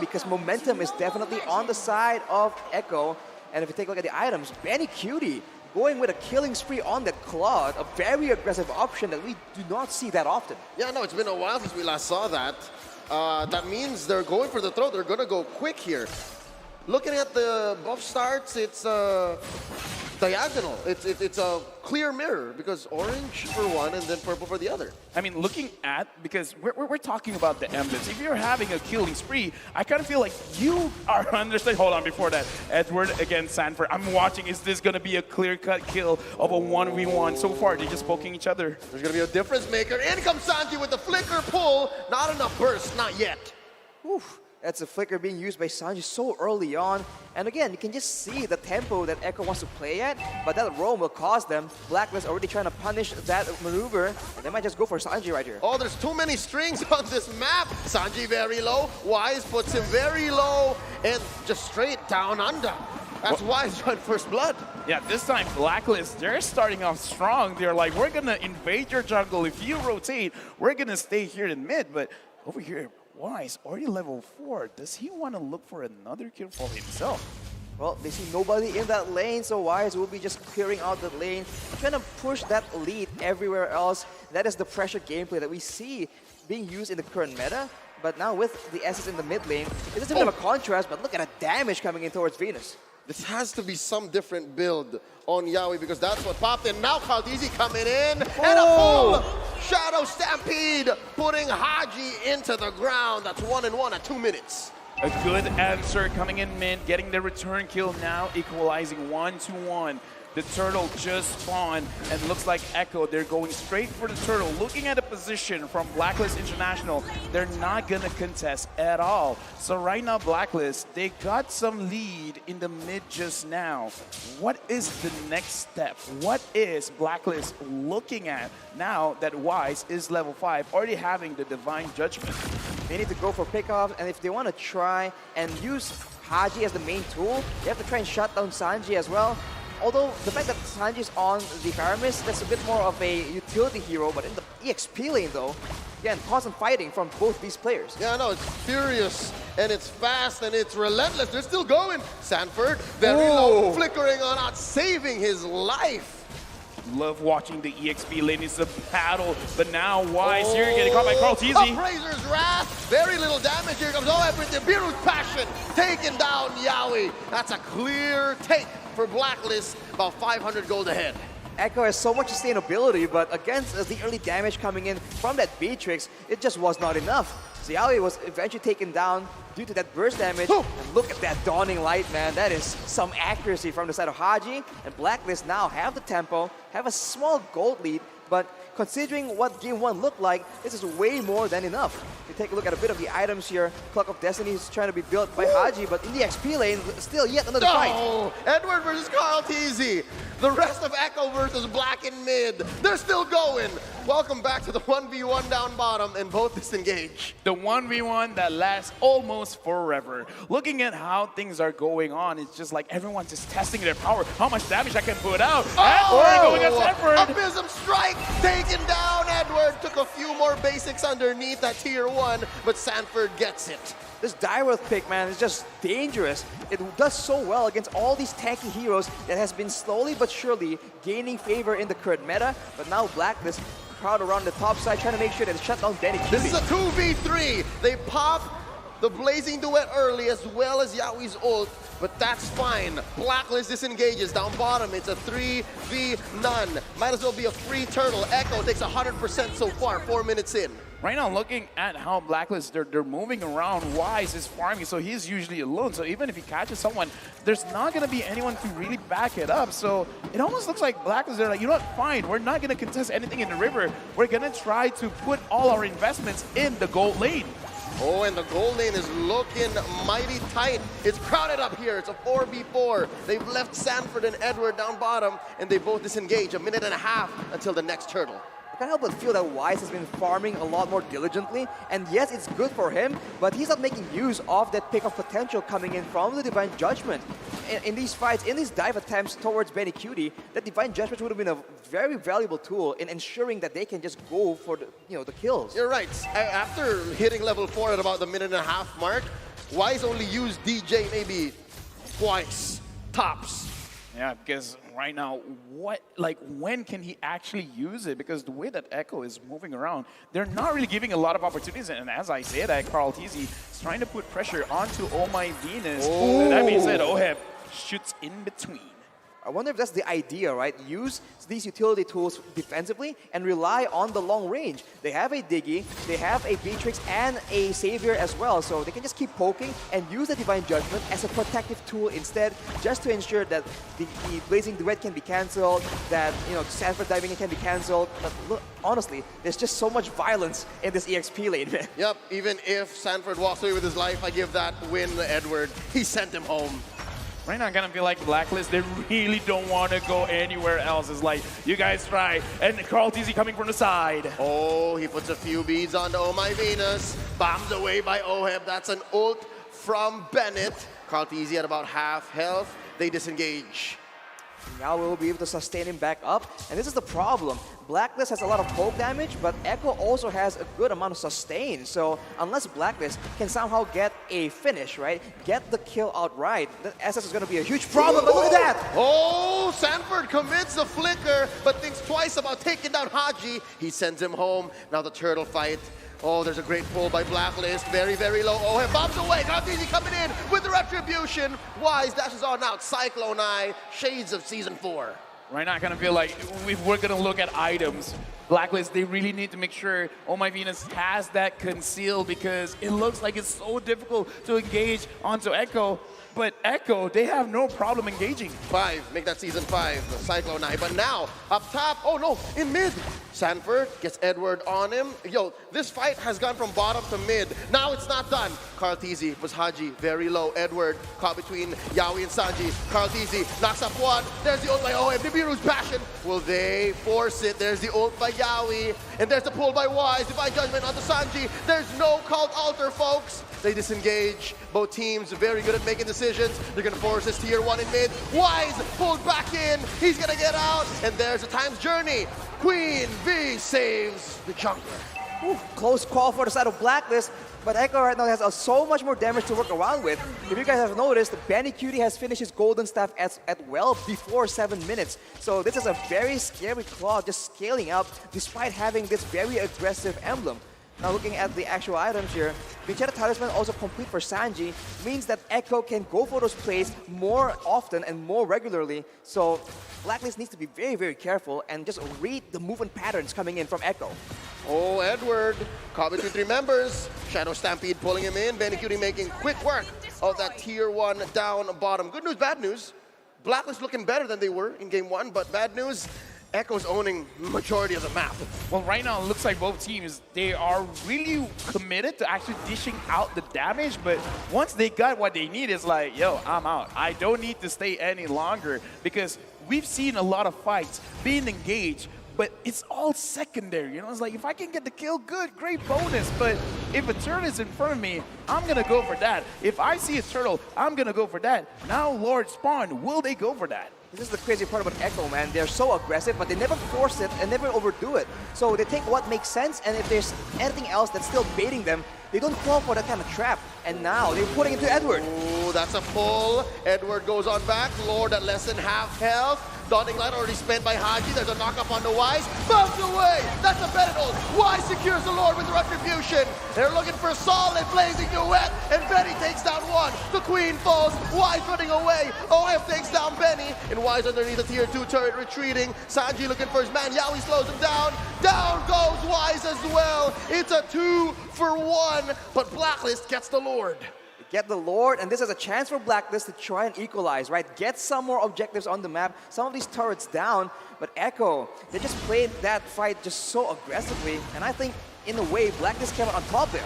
because momentum is definitely on the side of Echo. And if you take a look at the items, Benny Cutie going with a killing spree on that Claude, a very aggressive option that we do not see that often. Yeah, no, it's been a while since we last saw that. That means they're going for the throw. They're going to go quick here. Looking at the buff starts, it's diagonal. It's a clear mirror because orange for one and then purple for the other. I mean, looking at, because we're talking about the emblems. If you're having a killing spree, I kind of feel like you are understanding. Hold on, before that, Edward against Sanford. I'm watching. Is this going to be a clear-cut kill of a 1v1? So far, they're just poking each other. There's going to be a difference maker. In comes Sanji with the flicker pull. Not enough burst, not yet. Oof. That's a flicker being used by Sanji so early on. And again, you can just see the tempo that Echo wants to play at, but that roam will cost them. Blacklist already trying to punish that maneuver, and they might just go for Sanji right here. Oh, there's too many strings on this map. Sanji very low. Wise puts him very low and just straight down under. That's Wise trying first blood. Yeah, this time Blacklist, they're starting off strong. They're like, we're going to invade your jungle. If you rotate, we're going to stay here in mid. But over here, Wise, already level 4. Does he want to look for another kill for himself? Well, they see nobody in that lane, so Wise will be just clearing out that lane, trying to push that lead everywhere else. That is the pressure gameplay that we see being used in the current meta. But now with the S's in the mid lane, it is a bit of a contrast, but look at the damage coming in towards Venus. This has to be some different build on Yaoi because that's what popped in. Now xedzz coming in and a full Shadow Stampede putting Haji into the ground. That's 1-1 at 2 minutes. A good answer coming in mid, getting the return kill now, equalizing 1-1. The turtle just spawned, and looks like Echo, they're going straight for the turtle. Looking at the position from Blacklist International, they're not gonna contest at all. So right now, Blacklist, they got some lead in the mid just now. What is the next step? What is Blacklist looking at now that Wise is level 5, already having the Divine Judgment? They need to go for pickoffs, and if they want to try and use Haji as the main tool, they have to try and shut down Sanji as well. Although the fact that Sanji's on the Paramis, that's a bit more of a utility hero, but in the EXP lane though, again, constant fighting from both these players. Yeah, no, it's furious, and it's fast, and it's relentless. They're still going. Sanford, very low, flickering on out, saving his life. Love watching the EXP lane. It's a battle, but now Wise here getting caught by xedzz. Appraiser's Wrath, very little damage. Here comes everything. Biru's Passion, taking down Yaoi. That's a clear take for Blacklist, about 500 gold ahead. Echo has so much sustainability, but against the early damage coming in from that Beatrix, it just was not enough. So Yaoi was eventually taken down due to that burst damage. And look at that Dawning Light, man. That is some accuracy from the side of Haji. And Blacklist now have the tempo, have a small gold lead, but considering what Game 1 looked like, this is way more than enough. You take a look at a bit of the items here. Clock of Destiny is trying to be built by Haji, but in the XP lane, still yet another fight. Edward versus xedzz. The rest of Echo versus Black in mid. They're still going. Welcome back to the 1v1 down bottom, and both disengage. The 1v1 that lasts almost forever. Looking at how things are going on, it's just like everyone's just testing their power. How much damage I can put out. Edward going at Sanford. Abysm Strike taken down. Edward took a few more basics underneath that tier 1, but Sanford gets it. This Direwolf pick, man, is just dangerous. It does so well against all these tanky heroes that has been slowly but surely gaining favor in the current meta. But now Blacklist crowd around the top side trying to make sure that they shut down Benny Cutie. This is a 2v3. They pop the Blazing Duet early as well as Yaoi's ult, but that's fine. Blacklist disengages down bottom. It's a 3v none. Might as well be a free turtle. Echo takes 100% so far, 4 minutes in. Right now, looking at how Blacklist, they're moving around, Wise is farming, so he's usually alone. So even if he catches someone, there's not going to be anyone to really back it up. So it almost looks like Blacklist, they're like, you know what, fine, we're not going to contest anything in the river. We're going to try to put all our investments in the gold lane. Oh, and the gold lane is looking mighty tight. It's crowded up here. It's a 4v4. They've left Sanford and Edward down bottom, and they both disengage. 1.5 minutes until the next turtle. I can't help but feel that Wise has been farming a lot more diligently, and yes, it's good for him, but he's not making use of that pick of potential coming in from the Divine Judgment. In these fights, in these dive attempts towards Benny Cutie, that Divine Judgment would have been a very valuable tool in ensuring that they can just go for the kills. You're right. After hitting level 4 at about the 1.5 minute mark, Wise only used DJ maybe twice, tops. Yeah, because right now, when can he actually use it? Because the way that Echo is moving around, they're not really giving a lot of opportunities. And as I say that, Carl TZ is trying to put pressure onto Oh My Venus. Oh. That being said, Oheb shoots in between. I wonder if that's the idea, right? Use these utility tools defensively and rely on the long range. They have a Diggy, they have a Beatrix and a Savior as well, so they can just keep poking and use the Divine Judgment as a protective tool instead, just to ensure that the Blazing Duet can be cancelled, that Sanford diving can be cancelled. But look, honestly, there's just so much violence in this EXP lane, man. Yep, even if Sanford walks away with his life, I give that win to Edward. He sent him home. Right now, I kind of feel like Blacklist, they really don't want to go anywhere else. It's like, you guys try. And Carl TZ coming from the side. Oh, he puts a few beads onto Oh My Venus. Bombed away by Oheb. That's an ult from Bennett. Carl TZ at about half health. They disengage. Now we'll be able to sustain him back up, and this is the problem. Blacklist has a lot of poke damage, but Echo also has a good amount of sustain. So unless Blacklist can somehow get a finish, right, get the kill outright, the SS is going to be a huge problem. But look at that! Oh, Sanford commits the flicker, but thinks twice about taking down Haji. He sends him home. Now the turtle fight. Oh, there's a great pull by Blacklist. Very, very low. Oh, and bombs away. Not easy coming in with the retribution. Wise dashes on out. Cyclone Eye. Shades of Season 4. Right now, I kind of feel like if we're going to look at items, Blacklist, they really need to make sure Oh My Venus has that concealed, because it looks like it's so difficult to engage onto Echo. But Echo, they have no problem engaging. 5, make that Season 5, the Cyclone Eye. But now, up top, oh no, in mid. Sanford gets Edward on him. Yo, this fight has gone from bottom to mid. Now it's not done. Carl TZ was Haji, very low. Edward caught between Yawi and Sanji. Carl TZ knocks up one. There's the ult by Oheb. Nibiru's passion. Will they force it? There's the ult by Yawi. And there's the pull by Wise. Divine Judgment onto Sanji. There's no called altar, folks. They disengage. Both teams very good at making decisions. They're going to force this tier 1 in mid. Wise pulled back in. He's going to get out. And there's a time's journey. Queen V saves the jungler. Ooh, close call for the side of Blacklist, but Echo right now has so much more damage to work around with. If you guys have noticed, Benny Cutie has finished his Golden Staff at well before 7 minutes. So this is a very scary claw just scaling up despite having this very aggressive emblem. Now looking at the actual items here, Vincetta Talisman also complete for Sanji, means that Echo can go for those plays more often and more regularly. So Blacklist needs to be very, very careful and just read the movement patterns coming in from Echo. Oh, Edward caught between 3 members. Shadow Stampede pulling him in. Benny Cutie making quick work of that tier 1 down bottom. Good news, bad news. Blacklist looking better than they were in game 1, but bad news, Echo's owning majority of the map. Well, right now, it looks like both teams, they are really committed to actually dishing out the damage, but once they got what they need, it's like, yo, I'm out. I don't need to stay any longer, because we've seen a lot of fights being engaged, but it's all secondary, It's like, if I can get the kill, good, great bonus, but if a turtle is in front of me, I'm gonna go for that. If I see a turtle, I'm gonna go for that. Now, Lord Spawn, will they go for that? This is the crazy part about Echo, man. They're so aggressive, but they never force it and never overdo it. So they take what makes sense, and if there's anything else that's still baiting them, they don't fall for that kind of trap. And now they're putting it to Edward. Ooh, that's a pull. Edward goes on back. Lord at less than half health. Daunting Light already spent by Haji. There's a knock-up on the Wise. Bounce away! That's a Bennett ult. Wise secures the Lord with the retribution. They're looking for a solid blazing duet, and Benny takes down one. The Queen falls. Wise running away. OF takes down Benny, and Wise underneath the tier 2 turret retreating. Sanji looking for his man. Yawi slows him down. Down goes Wise as well. It's a 2-for-1, but Blacklist gets the Lord. Get the Lord, and this is a chance for Blacklist to try and equalize, right? Get some more objectives on the map, some of these turrets down, but Echo, they just played that fight just so aggressively, and I think, in a way, Blacklist came out on top there.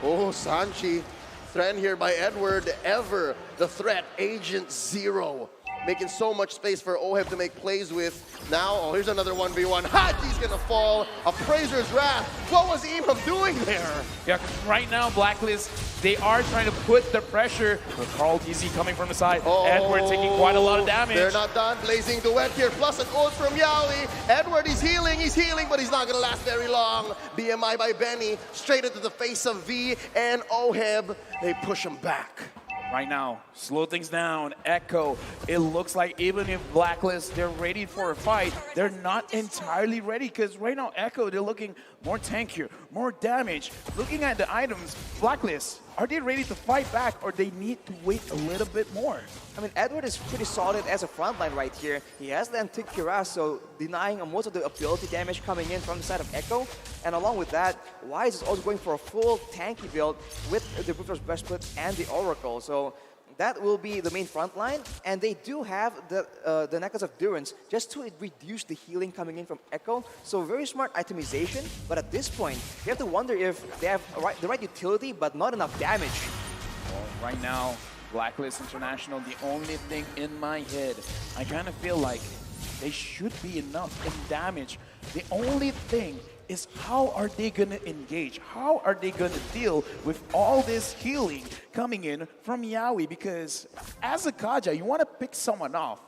Oh, Sanji, threatened here by Edward, ever the threat, Agent Zero. making so much space for Oheb to make plays with. Now, oh, here's another 1v1. Haji's gonna fall. Appraiser's Wrath. What was Imam doing there? Yeah, 'cause right now, Blacklist, they are trying to put the pressure with Carl TZ coming from the side. Edward taking quite a lot of damage. They're not done. Blazing Duet here, plus an ult from Yaoi. Edward, he's healing, but he's not gonna last very long. BMI by Benny, straight into the face of V and Oheb. They push him back. Right now, slow things down. Echo, it looks like even if Blacklist, they're ready for a fight, they're not entirely ready because right now, Echo, they're looking more tankier, more damage. Looking at the items, Blacklist, are they ready to fight back or they need to wait a little bit more? I mean, Edward is pretty solid as a frontline right here. He has the Antique Cuirass, so denying most of the ability damage coming in from the side of Echo. And along with that, Wise is also going for a full tanky build with the Bruther's Breastplate and the Oracle. So that will be the main front line. And they do have the Necklace of Durance just to reduce the healing coming in from Echo. So very smart itemization. But at this point, you have to wonder if they have the right utility, but not enough damage. Well, right now, Blacklist International, the only thing in my head, I kind of feel like they should be enough in damage. The only thing is how are they going to engage? How are they going to deal with all this healing coming in from Yaoi? Because as a Kaja, you want to pick someone off.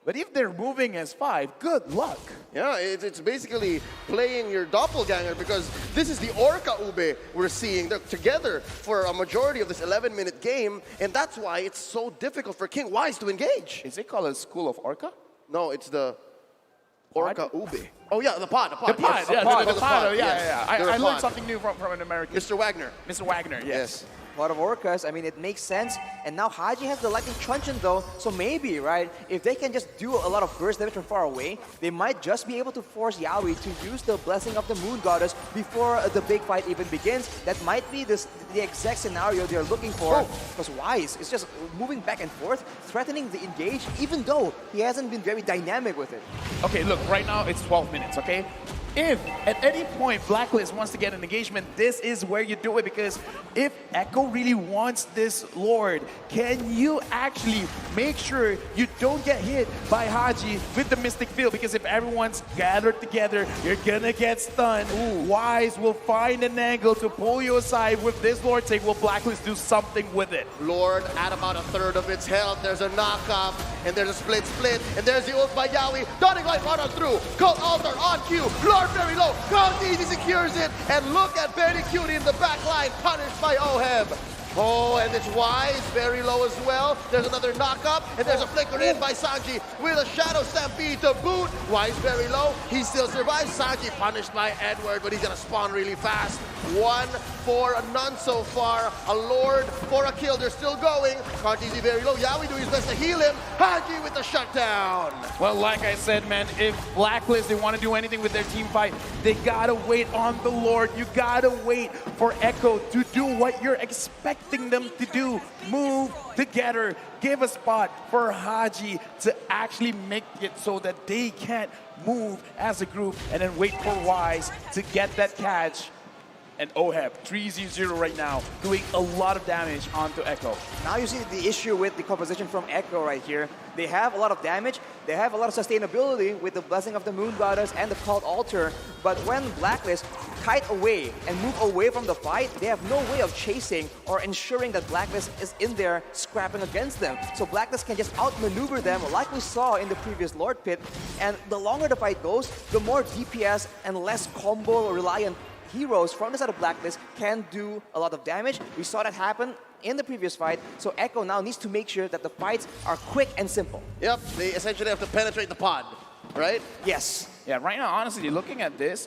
But if they're moving as 5, good luck. Yeah, it's basically playing your doppelganger because this is the Orca Ube we're seeing. They're together for a majority of this 11-minute game, and that's why it's so difficult for King Wise to engage. Is it called a School of Orca? No, it's the Orca Ube. Oh yeah, the pod. The pod, Yes, yeah, the pod, yes. I They're a learned pod. something new from an American. Mr. Wagner. Mr. Wagner, yes. A lot of Orcas, I mean, it makes sense. And now Haji has the Lightning Truncheon though, so maybe, right, if they can just do a lot of burst damage from far away, they might just be able to force Yaoi to use the Blessing of the Moon Goddess before the big fight even begins. That might be the exact scenario they're looking for, because Wise is just moving back and forth, threatening the engage, even though he hasn't been very dynamic with it. Okay, look, right now it's 12 minutes, okay? If at any point Blacklist wants to get an engagement, this is where you do it, because if Echo really wants this Lord, can you actually make sure you don't get hit by Haji with the Mystic Field? Because if everyone's gathered together, you're gonna get stunned. Wise will find an angle to pull you aside with this Lord take. Will Blacklist do something with it? Lord at about a third of its health. There's a knockoff, and there's a split, and there's the ult by Yaoi. Dawning Light right on through. Cult Altar on cue. Lord very low. Carl easy secures it, and look at Benny Cutie in the back line, punished by Oheb. Oh, and it's Wise, very low as well. There's another knock-up, and there's a flicker in by Sanji with a Shadow Stampede to boot. Wise very low, he still survives. Sanji punished by Edward, but he's gonna spawn really fast. 1 for none so far. A Lord for a kill, they're still going. Kanji's very low, Yaoi doing his best to heal him. Haji with the shutdown. Well, like I said, man, if Blacklist, they want to do anything with their team fight, they gotta wait on the Lord. You gotta wait for Echo to do what you're expecting them to do. Move together, give a spot for Haji to actually make it so that they can't move as a group, and then wait for Wise to get that catch. And Oheb, 3-0 right now, doing a lot of damage onto Echo. Now you see the issue with the composition from Echo right here. They have a lot of damage, they have a lot of sustainability with the Blessing of the Moon Goddess and the Cult Altar, but when Blacklist kite away and move away from the fight, they have no way of chasing or ensuring that Blacklist is in there scrapping against them. So Blacklist can just outmaneuver them like we saw in the previous Lord Pit, and the longer the fight goes, the more DPS and less combo-reliant heroes from the side of Blacklist can do a lot of damage. We saw that happen in the previous fight, so Echo now needs to make sure that the fights are quick and simple. Yep, they essentially have to penetrate the pod, right? Yes. Yeah, right now, honestly, looking at this,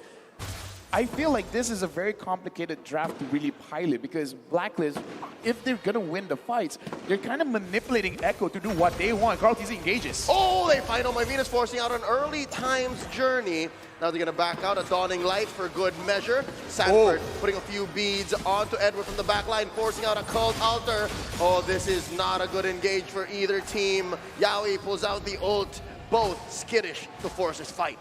I feel like this is a very complicated draft to really pilot, because Blacklist, if they're gonna win the fights, they're kind of manipulating Echo to do what they want. Carl TZ engages. Oh, they find out my Venus forcing out an early times journey. Now they're gonna back out a Dawning Light for good measure. Sanford putting a few beads onto Edward from the back line, forcing out a Cult Altar. Oh, this is not a good engage for either team. Yaoi pulls out the ult, both skittish to force this fight.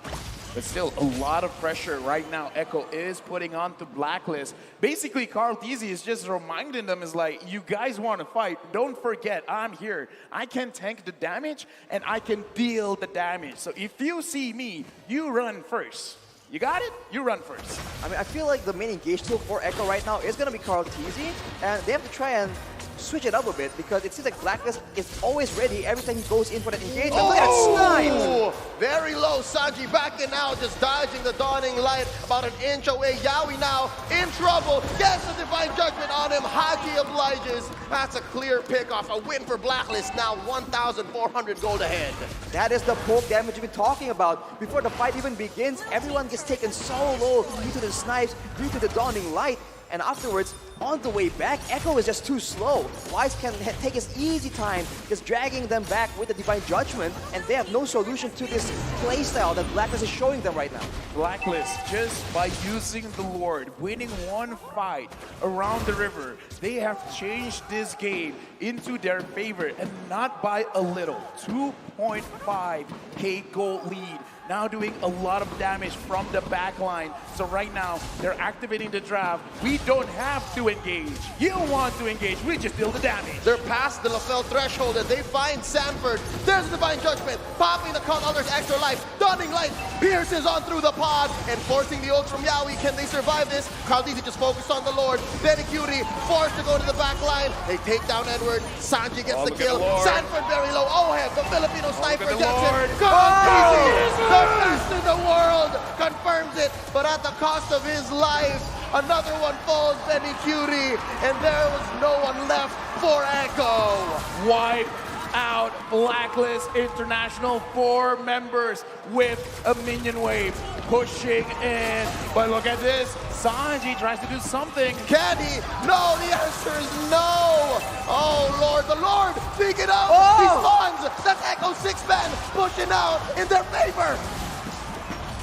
But still, a lot of pressure right now Echo is putting on to Blacklist. Basically, Carl xedzz is just reminding them, is like, you guys want to fight, don't forget, I'm here. I can tank the damage, and I can deal the damage. So if you see me, you run first. You got it? You run first. I mean, I feel like the main engage tool for Echo right now is going to be Carl xedzz, and they have to try and switch it up a bit because it seems like Blacklist is always ready every time he goes in for that engagement. Look at that snipe! Very low. Sanji backing out, just dodging the dawning light about an inch away. Yawi now in trouble. Gets the divine judgment on him. Haki obliges. That's a clear pick off. A win for Blacklist. Now 1,400 gold ahead. That is the poke damage we've been talking about. Before the fight even begins, everyone gets taken so low due to the snipes, due to the dawning light. And afterwards, on the way back, Echo is just too slow. Wise can take his easy time, just dragging them back with the Divine Judgment, and they have no solution to this playstyle that Blacklist is showing them right now. Blacklist, just by using the Lord, winning one fight around the river, they have changed this game into their favor, and not by a little. 2.5k gold lead. Now doing a lot of damage from the back line. So right now, they're activating the draft. We don't have to engage. You want to engage, we just deal the damage. They're past the LaFell threshold and they find Sanford. There's Divine Judgment, popping the Cult Elder's extra life. Dawning Light pierces on through the pod and forcing the ult from Yawi. Can they survive this? Carl xedzz just focused on the Lord. Benicuri forced to go to the back line. They take down Edward. Sanji gets the kill. Sanford very low. Oheb, the Filipino sniper, gets it. Carl xedzz, the best in the world, confirms it, but at the cost of his life. Another one falls, Benicuri, and there was no one left for Echo. Wipe out Blacklist International, 4 members with a minion wave pushing in. But look at this, Sanji tries to do something. Can he? No, the answer is no. Oh Lord, the Lord, speak it out. He spawns. That's Echo 6-man pushing out in their favor.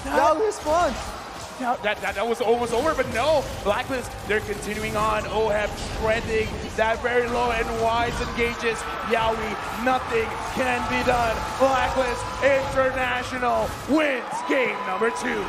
No response. Now, that was almost over, but no. Blacklist, they're continuing on. Oheb shredding that very low, and Wise engages Yawi. Nothing can be done. Blacklist International wins game number 2.